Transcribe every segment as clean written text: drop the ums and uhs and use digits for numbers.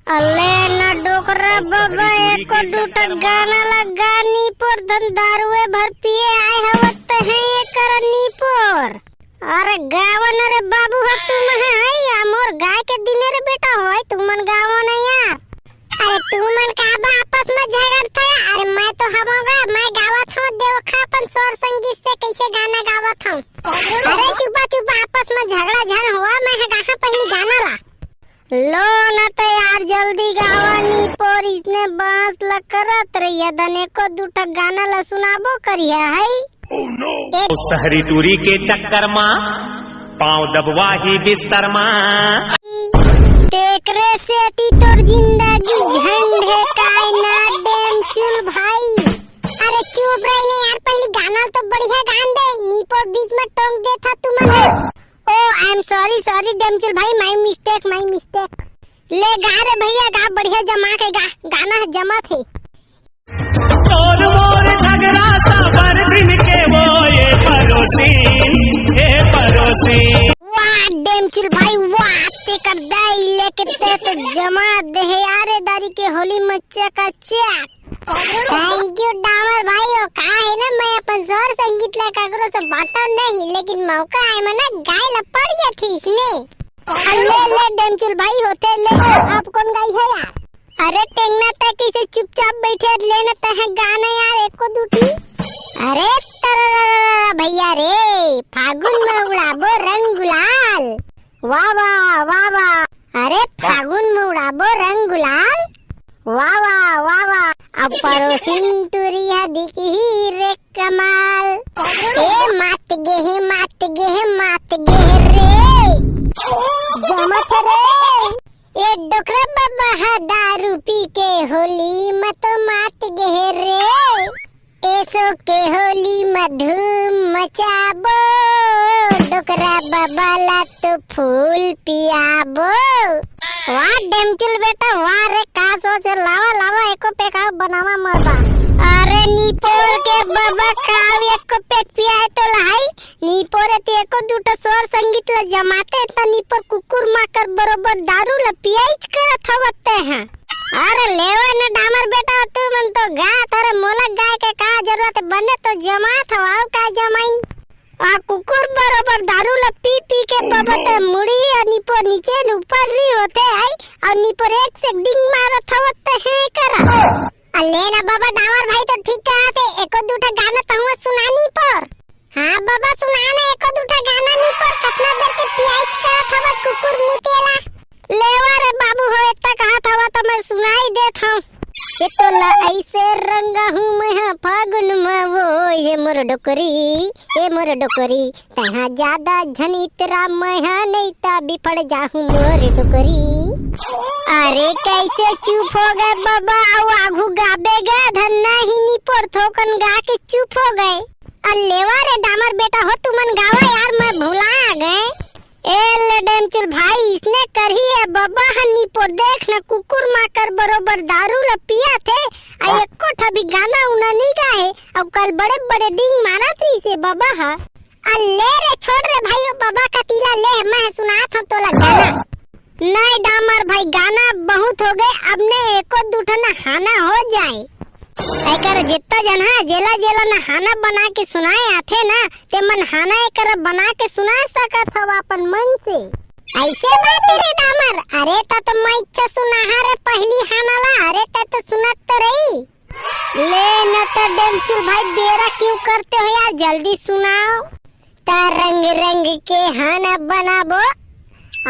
अल्ले न डोकरा बाबा एको दूटा गाना लगा नीपोर धन दारुए भर पिए आए हवत है कर नीपोर। अरे गावन रे बाबू ह तुम है मोर गाय के दिने रे बेटा होय तुमन गावन यार। अरे तुमन का बा आपस में झगड़त है। अरे मैं तो हमोगा मैं गावत हूं देखा अपन स्वर संगीत से कैसे गाना गावत हूं। अरे चुपा चुपा आपस में झगड़ा झन हुआ मैं कहां पहली गाना ला लो न तो यार जल्दी गावानी पोर इसने बांस ल करत रहिया दने को दूटा गाना ला सुनाबो करिया है। शहरी दूरी के चक्कर माँ पाँव दबवा ही बिस्तर माँ तेकरे सेती तोर जिंदगी झंडे काय ना डेम चुल भाई। अरे चुप रही नहीं यार पहली गाना तो बढ़िया गान दे नीपोर बीच में टोंक दे था तुम। ओ आई एम सॉरी डेमचुल भाई माय मिस्टेक ले गा रे भैया गा बढ़िया जमा के गा गाना जमा थे। तोर मोर झगड़ा सा पर दिन के वो ये परोसी वाह डेमचुल भाई वाह ते कर दे लेके ते तो जमा दे यारे दारी के होली मच्चा का चेक। थैंक यू डामर भाई ओ का है ना मैं अपन जोर संगीत ला काकरो से बातों नहीं लेकिन मौका है मना गाय ला पड़ जाती इसने। ले डेमचुल भाई होते ले आप कौन गाई है यार। अरे टेंगना तक इसे चुपचाप बैठे लेना तह गाना यार एको दूटी। अरे भैया रे फागुन में उड़ाबो रंग गुलाल वाह वाह वाह वाह। अरे फागुन में उड़ाबो रंग गुलाल वाह वाह वाह वाह। अब परोसिन टूरिया दिखी रे कमाल ए मात गे रे जमत रे ए डोकरा बाबा दारू पी के होली मत मात गे रे ऐसो के होली मधुम मचाबो डोकरा बाबा ला तो फूल पियाबो। वाह डेमचुल बेटा वाह रे का सोच लावा एको पेका बनावा मरबा। अरे नीपोर के बाबा काव एको पेक पिया है तो लाई नीपोर ते एको दूटा स्वर संगीत ला जमाते त नीपोर कुकुर माकर बरोबर दारू ला पियाइच करत हवते हैं। अरे लेवा न डामर बेटा तू मन तो गा तारे मोला गाय के का जरूरत बने तो जमात हवाओ का जमाइन आ कुकुर बरोबर दारू ला पी के बबते मुड़ी नीपोर नीचे ऊपर री होते आई और नीपोर एक से डिंग मारत हवते है करा। अल्ले ना बाबा डामर भाई तो ठीक कहते एको दूटा गाना तहुआ सुनानी पर। हां बाबा सुनाना एको दूटा गाना नी पर कितना देर के पियाइच करत हवस कुकुर मुतेला लेवा रे बाबू हो इतना कहा था तो मैं सुनाई देत हूं। ये तो ला ऐसे रंगा हूँ मैं फागुन में वो ये मोर डोकरी तहाँ ज्यादा झनितरा मैं नहीं ता बिफड़ जाहूँ मोर डोकरी। अरे कैसे चुप हो गए बाबा आओ आगू गाबेगा धन्ना ही नीपोर थोकन गा के चुप हो गए। अल्लेवा रे डामर बेटा हो तुमन गावा यार मैं भुला गए। ए डेमचुल भाई इसने करही है बाबा हनी पर देख न कुकुर माकर बरोबर दारू ला पिया थे आ एको ठबी गाना उना नहीं गाए अब कल बड़े बड़े डिंग मारा थी से बाबा हा। अल्ले रे छोड़ रे भाई बाबा का तीला ले मैं सुना था तो गाना नहीं डामर भाई गाना बहुत हो गए अब ने एको दूठा न हाना हो जाए एकर जितना जन है जेला न हाना बना के सुनाए आथे ना ते मन हाना एकर बना के सुना सकत हवा अपन मन से ऐसे बात रे डामर। अरे तो मैं इच्छा सुना रे पहली हाना ला अरे तो सुनत तो रही ले न तो डेमचुल भाई बेरा क्यों करते हो यार जल्दी सुनाओ ता रंग रंग के हाना बनाबो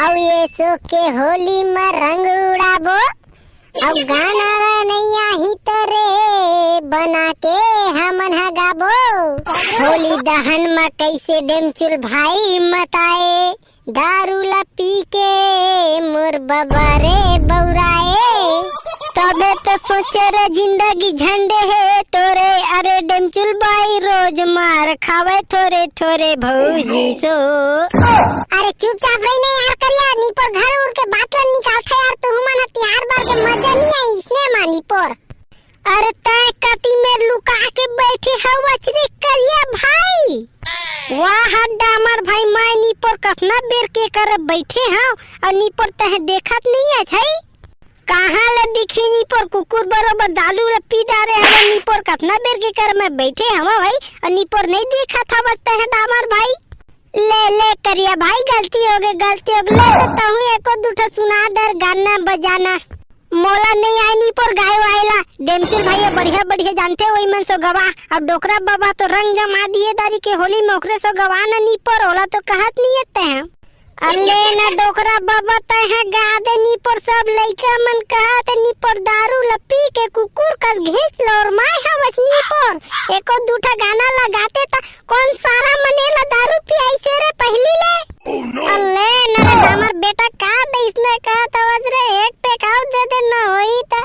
और ये सो के होली में रंग उड़ाबो अब गाना नैया ही तरे बना के हमन गाबो होली दहन में कैसे डेमचुल भाई मताए दारू ला पी के मोर बाबा रे बौराए तबे तो सोचे रे जिंदगी झंडे है तोरे। अरे डेमचुल भाई रोज मार खावे थोरे थोरे भौजी सो। अरे चुपचाप रही नहीं यार करिया नी पर घर उड़ के बात ला निकालते यार तू मन हथियार बार के मजा नहीं आई इसने मानी पर। अरे तय कति में लुका के बैठे है वचरी करिया भाई वाह डामर भाई मैं नी पर कतना बेर के कर बैठे हैं और नी पर तह देखत नहीं है छई। कहाँ ले दिखी नी पर कुकुर बरोबर दालू ले पी जा रहे हैं नी पर कितना देर के कर में बैठे हम भाई और नी पर नहीं दिखा था बचते हैं डामर भाई। ले ले करिया भाई गलती हो गई ले देता हूँ एको दूठा सुना दर गाना बजाना मोला नहीं आई नी पर गाय वायला डेमचुल भैया बढ़िया बढ़िया जानते वही मन सो गवा अब डोकरा बाबा तो रंग जमा दिए दारी के होली मोकरे सो गवा न नी पर होला तो कहत नहीं आते हैं अल्ले न डोकरा बाबा तह गादे नी पर सब लइका मन कहत नी पर दारू लपी के कुकुर का घींच लो और माय हवस नी पर एको दूठा गाना लगाते ता कौन सारा मनेला दारू पियाई से रे पहली ले अल्ले न डामर बेटा का दे इसने कहा था रे एक पे काउ दे दे न होई ता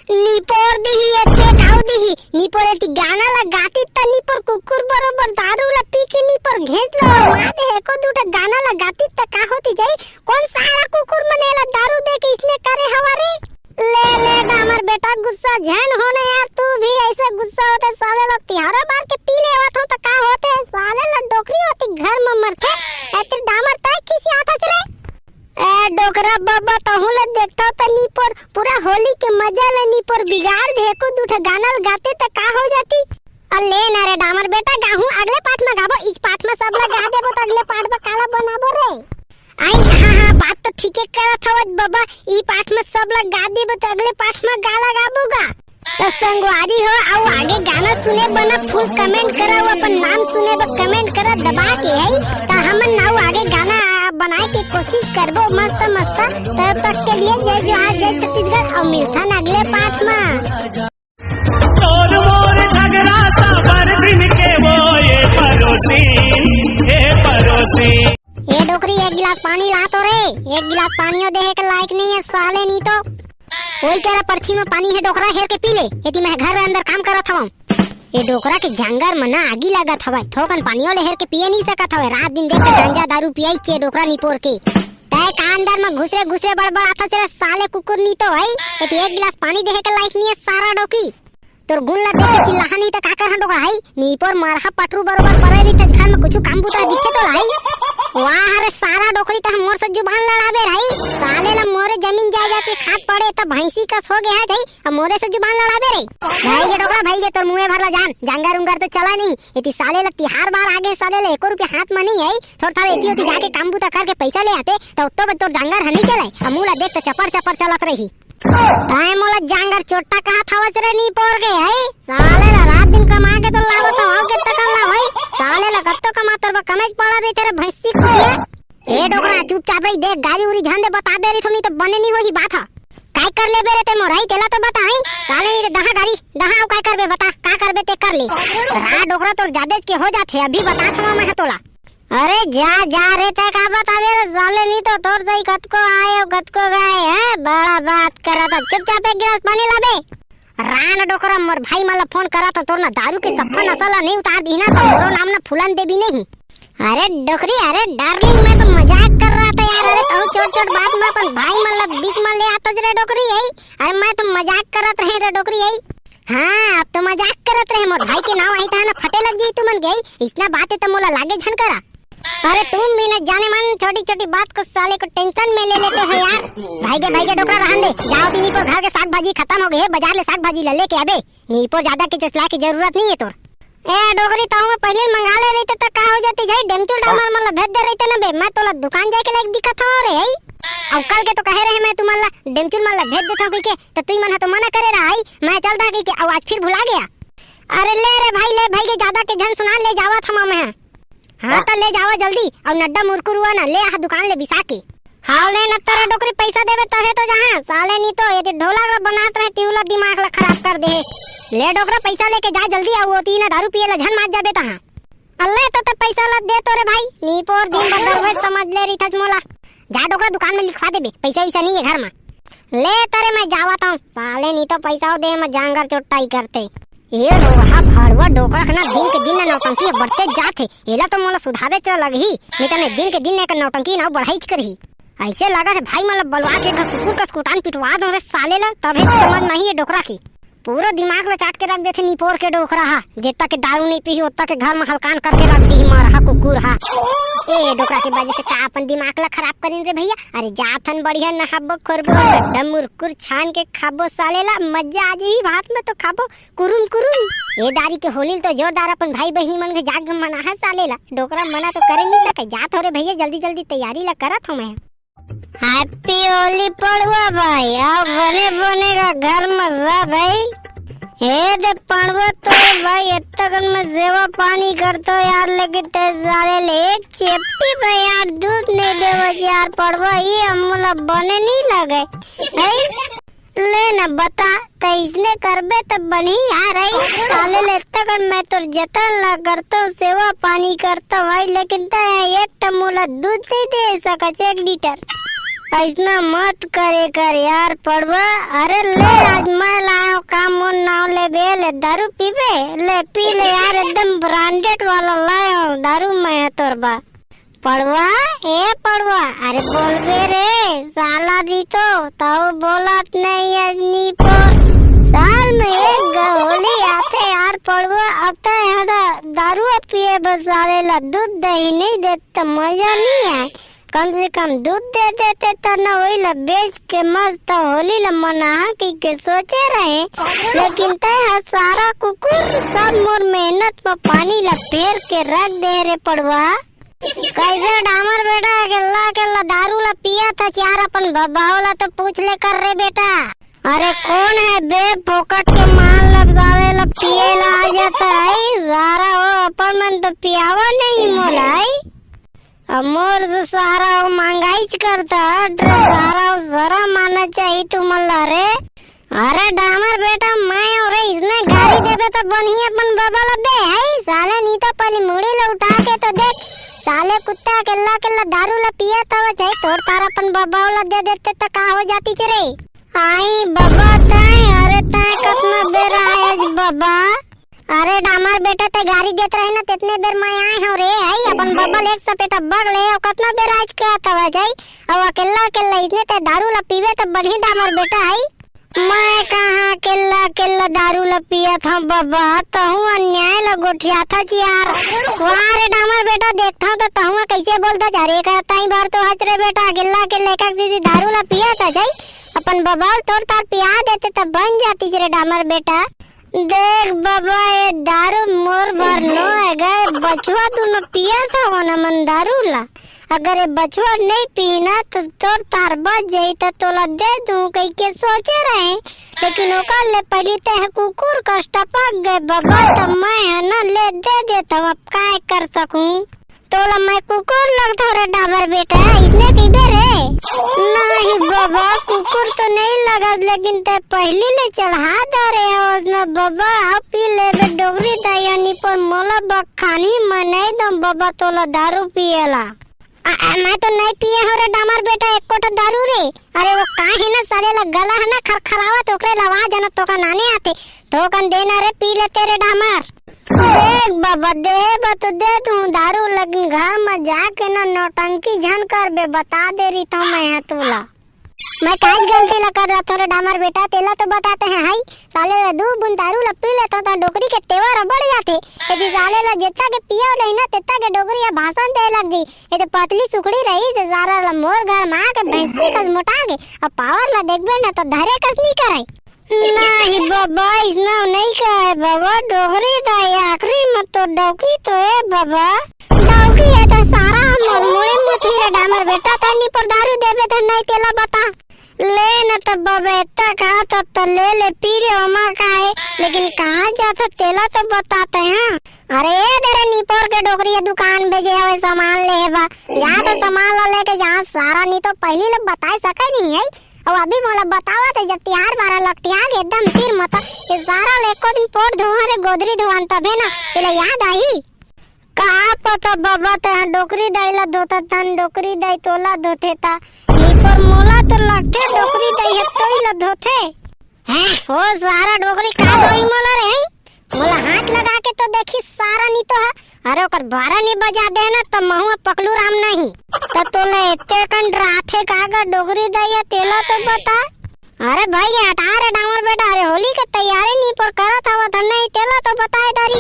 नीपोर दिही एक पे काउ दिही नीपोर एती गाना लगाती ता नीपोर कुकुर बरोबर दारू लपी के नीपोर घेंच लो और मां दे एको दूठा गाना लगाती ता का होती जाई कौन सारा कुकुर मनेला दारू दे के इसने करे हवारे ले ले डामर बेटा गुस्सा झन होने यार तू भी ऐसे गुस्सा होते साले लोग तिहारा मार के पी ले आवत हो तो का होते साले लोग डोकरी होती घर में मरते ऐते डामर ताई किसी आता रे ए डोकरा बाबा तहुले देखता त नी पर पूरा होली के मजा ले नी पर बिगाड़ दे को दूठा गाना गाते त का हो जाती अल्ले ना रे डामर बेटा गाहू अगले पाठ में गाबो इस पाठ में सब लगा देबो तो अगले पाठ में काला बनाबो रे आई हां बात तो ठीक है करत हवत बाबा ई पाठ में सब लगा देबो तो अगले पाठ में गाला गाबोगा तो संगवारी हो आओ आगे गाना सुने बना फुल कमेंट करा अपन नाम सुने ब कमेंट करा दबा के है ता हमन नाउ आगे गाना बनाए के कोशिश करबो मस्त मस्त तब तक के लिए जय जोहार जय छत्तीसगढ़ और मिलथन अगले पाठ में और मोर झगड़ा साबर दिन के वो ये परोसी ये डोकरी एक गिलास पानी ला तो रे एक गिलास पानी दे के लायक नहीं है साले नहीं तो वही कह रहा पर्ची में पानी है डोकरा हेर के पी ले यदि मैं घर अंदर काम करत हूँ ये डोकरा के जंगर में ना आगी लागत हवा थोकन पानियों ले हेर के पिए नहीं सकत हवे रात दिन देख के गांजा दारू पियाई चे डोकरा निपोर के तय का अंदर में घुसरे घुसरे बड़बड़ आता तेरा साले कुकुर नहीं तो है यदि एक गिलास पानी दे के लायक नहीं है सारा डोकी तोर गुण ला देख के चिल्लाहा नहीं तो का कर डोकरा है नीपोर मरहा पटरू बरोबर परे रही त घर में कुछ काम बुता दिखे तो है वाह रे सारा डोकरी तो मोर से जुबान लड़ाबे रही साले ला मोरे जमीन जायदाद के खाद पड़े त भैंसी का सो गया है अब मोरे से जुबान लड़ाबे रे भाई ये डोकरा भाई ये तोर मुंह भरला जान जंगर उंगर तो चला नहीं इति साले ला तिहार बार आगे साले ला 1 रुपया हाथ में नहीं आई थोड़ा थोड़ा एती होती जाके काम बुता करके पैसा ले आते तो उत्तो तोर जंगर हनी चले अब मुला देख तो चपर चपर चलत रही ताए मोला जंगर चोट्टा कहा था वचरे नहीं पोर गए है साले ला रात दिन कमा के तो लावत हो के तक ना भाई साले ला कत्तो कमा तोर कमेज पड़ा दे तेरे भैंसी कुतिया ए डोकरा चुपचाप रही देख गाड़ी उरी ध्यान दे बता दे रही थोड़ी तो बने नहीं होही बात है काय कर ले बेरे ते मोराई तेला तो बता है साले नहीं दहा गाड़ी दहा काय करबे बता का करबे ते कर ले रा डोकरा तोर जादेज के हो जाथे अभी बता था मैं तोला अरे जा रे ते का बतावे रे साले नहीं तो तोर सही कत को आए कत को गए है बड़ा बात करा था चुपचाप एक गिलास पानी लाबे रान डोकरा मोर भाई मला फोन करा था तोर ना दारू के सफा नसाला नहीं उतार दी ना तो मोरो नाम ना फुलन देवी नहीं अरे डोकरी अरे डार्लिंग मैं तो मजाक कर रहा था यार अरे तो छोट बात में अपन भाई मतलब बीच में ले आता रे डोकरी यही अरे मैं तो मजाक करत रहे रे डोकरी यही हाँ अब तो मजाक करत रहे मोर भाई के नाम आई था ना फटे लग गई तू मन गई इतना बात है तो मोला लागे झन करा अरे तुम भी न जाने मन छोटी छोटी बात को साले को टेंशन में ले लेते हो यार भाई के डोकरा रहन दे जाओ तीनी पर घर के साग भाजी खत्म हो गए बाजार ले साग भाजी ले के आबे नी पर ज्यादा के चसला की जरूरत नहीं है तोर ए डोकरी ताऊ में पहले मंगा ले रही तो का हो जाती जाई डेमचू डामर मतलब भेज दे रही थे ना बे मैं तोला दुकान जाके लाइक दिखत हो रे अब कल के तो कहे रहे मैं तुम्हारा डेमचू मतलब भेज देता हूं के तो तू मन तो मना करे रहा मैं चलता के अब आज फिर भुला गया अरे ले भाई के ज्यादा के जन सुना ले जावा था मैं हाँ तो ले जावा जल्दी और नड्डा मुरकुरुआ ना ले दुकान ले बिसा के हाँ ले न तेरा डोकरी पैसा देवे तहे तो जहाँ साले नहीं तो ये ढोला बनात रहे तिउला दिमाग ला खराब कर दे ले डोकरा पैसा लेके जा जल्दी आओ होती ना दारू पिए ला झन मार जाबे तहाँ अल्लाह तो पैसा ला दे तो रे भाई नी पोर दिन भर दरवेज समझ ले रही था मोला जा डोकरा दुकान में लिखवा देबे पैसा वैसा नहीं है घर में ले तेरे मैं जावता हूँ साले नहीं तो पैसा दे मैं जांगर चोट्टा ही करते ये लोहा भड़वा डोकरा ना दिन के दिन नौटंकी बढ़ते जाते एला तो मोला सुधारे चल लगी नहीं तो दिन के दिन एक नौटंकी ना बढ़ाई करही ऐसे लगा है भाई मतलब बलवा के कुकुर का स्कूटान पिटवा दो रे साले ला तभी समझ नहीं है डोकरा की पूरा दिमाग ला चाट के रख देथे निपोर के डोकरा हा। जेता के दारू नहीं पी ओता के घर में हलकान करके रख दी मारहा कुकुर हा। ए डोकरा के वजह से का अपन दिमाग ला खराब करिन रे भैया। अरे जाथन बढ़िया नहाबो करबो डड्डा मुरकुर छान के खाबो सालेला मजा आ जाई भात में तो खाबो कुरुम कुरुम। ए दारी के होली तो जोरदार अपन भाई बहनी मन के जाग मना है सालेला। डोकरा मना तो करे नहीं सके जात हो रे भैया जल्दी जल्दी तैयारी ला करत हूं मैं। हैप्पी होली पड़वा भाई अब बने बनेगा घर मजा भाई। हे दे पड़वा तो भाई इतना में सेवा पानी करतो यार लेकिन ते सारे लेट चेपटी भाई यार दूध नहीं देवो यार पड़वा ये अमूला बने नहीं लगे है ले ना बता तो इसने करबे तो बनी यार है साले ले तक मैं तो जतन ला करतो सेवा पानी करता भाई लेकिन ते एक टमूला दूध नहीं दे सका 1 लीटर। ऐसा मत करे कर यार पड़वा। अरे ले आज मैं लाया काम नाव ले बे ले दारू पीबे ले पी ले यार एकदम ब्रांडेड वाला लाया दारू मैं तोरबा पड़वा। ए पड़वा अरे बोल बे रे साला दी तो ताऊ बोलत नहीं है नीपोर साल में एक होली आते यार पड़वा। अब तो यार दारू पिए बस साले ला दूध दही नहीं देते मजा नहीं है। कम से कम दूध दे देते तो न वही ला बेच के मस्त होली ला मना के सोचे रहे लेकिन तय सारा कुकुर सब मोर मेहनत में पानी ला फेर के रख दे रे पड़वा। कैसे डामर बेटा केला दारू ला पिया था चार अपन बाबा तो पूछ ले कर रे बेटा। अरे कौन है बे फोकट के मान लगावे ला पिए ला आ जाता है सारा वो अपन मन तो पियावा नहीं मोलाई मोर तो सारा महंगाई करता सारा जरा माना चाहिए तुम्हारा रे। अरे डामर बेटा मैं और इसने गाड़ी देवे तो बनिए अपन बाबा लबे है साले नहीं तो पहले मुड़ी ला उठा के तो देख साले कुत्ता केला दारू ला पिया तो चाहे तोड़ तारा अपन बाबा ला दे देते तो का हो जाती चरे आई बाबा ताई। अरे ताई कितना बेर आए बाबा। अरे डामर बेटा ते गाड़ी देत रहे ना तितने बेर मैं आए हूं रे आई अपन बब्बल एक सपेटा बग ले और कितना बेर आज का तवा जाई अब अकेला इतने ते दारू ला पीवे तो बढ़ी डामर बेटा आई। मैं कहां केला दारू ला पिया था बाबा तो हूं अन्याय ला गोठिया था यार। वाह रे डामर बेटा देखता तो तहुआ कैसे बोलता जा रे करता ही बार तो हज रे बेटा अकेला एक सीधी दारू ला पिया था जाई अपन बाबा तोड़ तार पिया देते तब बन जाती रे डामर बेटा। देख बाबा ये दारू मोर भर नो है गए बचवा तू न पिया था वो न मन दारू ला अगर ये बचवा नहीं पीना तो तोर तार बच जाई तो तोला दे दूं कहीं के सोचे रहे लेकिन ओका ले पड़ी ते है कुकुर कष्ट पक गए बाबा तो मैं है ना ले दे देता हूँ अब काय कर सकूं तोला मैं कुकुर लगता रे डाबर बेटा इतने किधर रे नहीं बाबा कुकुर तो नहीं लगा लेकिन ते पहली ले चढ़ा दे रे और बाबा आप पी ले बे डोगरी दयानी पर मोला बखानी मैं नहीं दम बाबा तोला दारू पिएला मैं तो नहीं पिए हो रे डामर बेटा एक कोटा दारू रे। अरे वो का है ना सारे ला गला है ना खरखरावा तो ओकरे आवाज है ना तो का नाने आते तो कन देना रे पी लेते रे डामर। देख बाबा दे तू दारू लगिन घर में जाके ना नौटंकी झन कर बे बता दे रही तो मैं तोला मैं काज गलती ला कर रहा थोड़े डामर बेटा तेला तो बताते हैं हाई साले ला दू बुन दारू ला पी लेता तो डोकरी के तेवर बढ़ जाते यदि साले ला जितना के पिया नहीं ना तितना के डोकरी या भाषण दे लग दी ये तो पतली सुखड़ी रही से सारा ला मोर घर में आके भैंसी कस मोटा के अब पावर ला देखबे ना तो धरे कस नहीं करे नहीं बाबा इतना नहीं कहे बाबा डोकरी था आखिरी मत तो डोकी तो है बाबा डोकी है तो सारा हम मुड़े मुथी रे डामर बेटा तनी पर दारू देबे तो नहीं तेला बता ले न तो बाबा इतना कहा तो ले पी रे ओमा खाए लेकिन कहाँ जाता तेला तो बताते हैं। अरे तेरे नीपोर के डोकरी दुकान भेजे हुए सामान ले बा जहाँ तो सामान ला लेके जहाँ सारा नहीं तो पहली लोग बता सके नहीं है और अभी मोला बतावा थे जब त्यार बारा लकटिया के एकदम तीर मत ये सारा लेको दिन पोट धोआ रे गोदरी धोआन तबे ना इले याद आई कहा पता बाबा ते डोकरी दाइला धोता तन डोकरी दाई तोला धोते ता नीपर मोला तो लगते डोकरी दाई है तो ही ला धोते हैं वो सारा डोकरी का धोई मोला रे मोला हाथ लगा के तो देखी सारा नहीं तो है अरे ओकर बारा नहीं बजा दे ना तो महुआ पकलू राम नहीं तो तोला इतने कन राथे कागा डोगरी दया तेला तो बता। अरे भाई हटा रे डामर बेटा, अरे होली के तैयारी नहीं पर करत हवत नहीं तेला तो बताए दारी।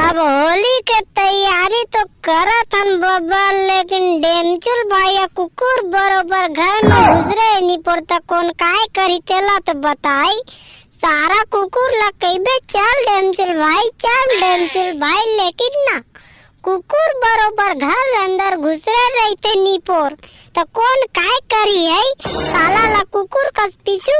अब होली के तैयारी तो करत हन बाबा, लेकिन डेमचुल भाई कुकुर बरोबर घर में गुजरे नहीं पड़ता कौन काय करी तेला तो बताई। सारा कुकुर ला कहिबे चल डेमचुल भाई, लेकिन ना कुकुर बरोबर घर अंदर घुसरे रहते नीपोर तो कौन काय करी है। साला ला कुकुर का पीछू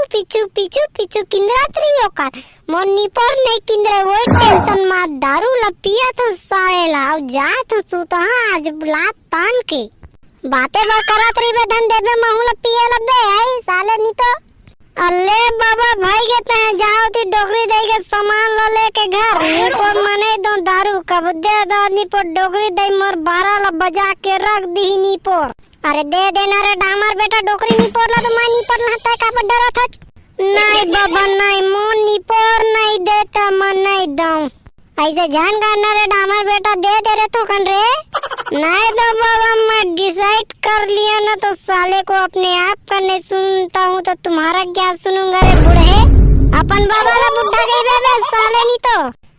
किंद्रत रही होकर मोर नीपोर नहीं किंद्रे, वो टेंशन मात दारू ला पिया तो साला जा तो सुता आज लात तान के बातें बा करत रही बे धन देबे महू ला पिया ला बे आई साले नी तो। अल्ले बाबा भाई के तहे जाओ ती डोकरी दे के सामान ला लेके घर नीपोर मने दो दारू कब दे दो नीपोर डोकरी दे मोर 12 ला बजा के रख दी नीपोर। अरे दे देना रे डामर बेटा डोकरी नीपोर ला तो मैं नीपोर नहता का पर डरा था। नहीं बाबा नहीं मोन नीपोर नहीं देता मन नहीं दऊं, ऐसे जान करना रे डामर बेटा दे दे रे तो कन रे। नहीं दो बाबा मैं डिसाइड कर लिया ना तो साले को अपने आप का नहीं सुनता हूँ तो तुम्हारा क्या सुनूंगा रे बूढ़े। अपन बाबा ला बुढ़ा गई बे साले नी तो।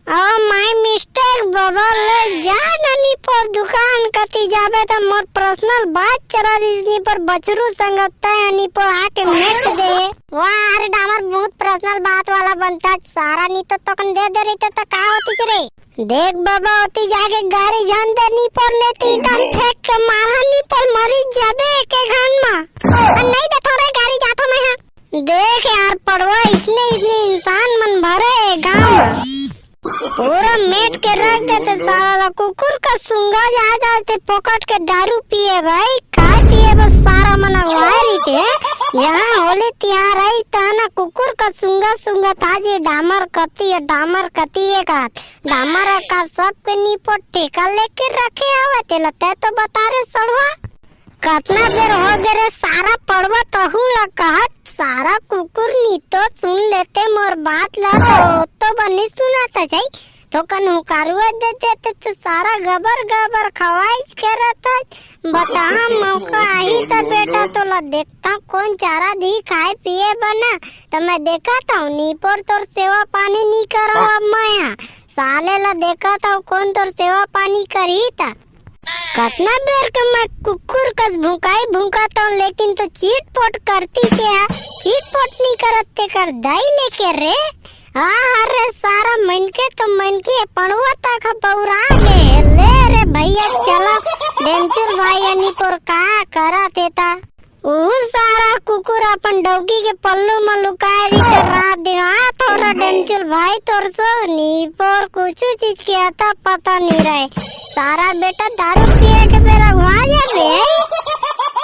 माय मिस्टेक बाबा ले जा ननी पर दुकान कती जाबे तो मोर पर्सनल बात चला रही पर बचरू संगता है नी पर आके मेट दे। वाह अरे डामर बहुत पर्सनल बात वाला बनता सारा नी तो तकन दे दे रही तो का होती रे। देख बाबा होती जाके गाड़ी जान दे नी पर लेती डम फेंक के मारा नी पर मरी जाबे के घन मा नहीं दे थोड़े गाड़ी जातो मैं हां। देख यार पड़वा इसने इंसान मन भरे गांव पूरा मेट के रख देते साला कुकुर का सुंगा जा जाते पकड़ के दारू पिए भाई काय पिए बस सारा मना वायरी थे। यहाँ होली त्योहार आई ताना कुकुर का सुंगा ताजे डामर कती है का डामर का सब के नीपो ठेका लेके रखे हुए तेला ते तो बता रे सड़वा कितना देर हो गए सारा पड़वा तहू ला कहत सारा कुकुर नी तो सुन लेते मोर बात ला तो बनी सुनाता जाई तो कन हुकारुआ दे देते तो सारा गबर खवाइज करता। बता मौका आई तो बेटा तो ला देखता कौन चारा दी खाए पिए बना तो मैं देखा था नीपोर तोर सेवा पानी नहीं करो अब मैं साले ला देखा था कौन तोर सेवा पानी करी था। कितना बेर के मैं कुकुर कस भूकाता हूँ लेकिन तो चीट पोट करती क्या चीट पोट नहीं करते कर दाई लेके रे। अरे सारा मन के पड़ुआ तक बौरा गए ले रे भैया चला डेंचर भाई नी पर का करा देता सारा कुकुर अपन डौगी के पल्लू में लुकाए रही तो रात दिन थोड़ा डेंचर भाई तोर सो नी पर कुछ चीज के आता पता नहीं रहे सारा बेटा दारू पिए के बेरा हुआ जाबे।